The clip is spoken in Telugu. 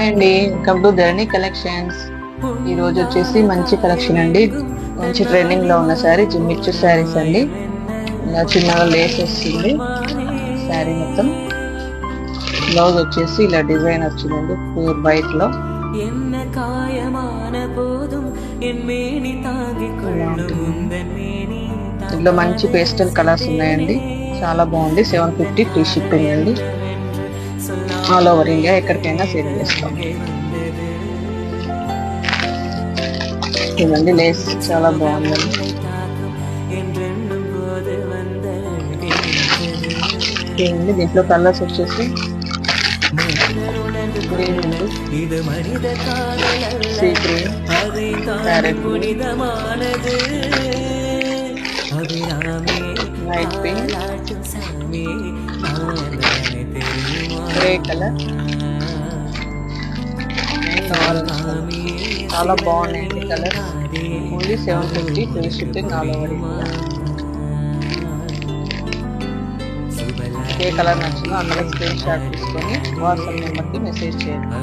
హాయ్ అండి, వెల్కమ్ టు ధరణి కలెక్షన్స్. ఈరోజు వచ్చేసి మంచి కలెక్షన్ అండి. మంచి ట్రెండింగ్ లో ఉన్న శారీ జిమ్మిచ్చు శారీస్ అండి. ఇలా చిన్నగా లేస్ వస్తుంది శారీ మొత్తం. బ్లౌజ్ వచ్చేసి ఇలా డిజైన్ వచ్చిందండి ప్యూర్ వైట్ లో. ఇందులో మంచి పేస్టల్ కలర్స్ ఉన్నాయండి. చాలా బాగుంది. 750 ఫ్రీ షిప్పింగ్ అండి. ఆల్ ఓవర్ ఇండియా ఎక్కడికైనా సేల్ చేస్తాం. ఇదండి లేస్ చాలా బాగుందండి. దీంట్లో కలర్స్ వచ్చేసి గ్రీన్ ఉంది, sea green, parrot green, light pink, grey colour, చాలా బాగున్నాయండి colour. Only 750 free shipping all over India. ఏ కలర్ నచ్చిందో అందులో స్క్రీన్ షాట్ తీసుకొని వాట్సాప్ నెంబర్కి మెసేజ్ చేయండి.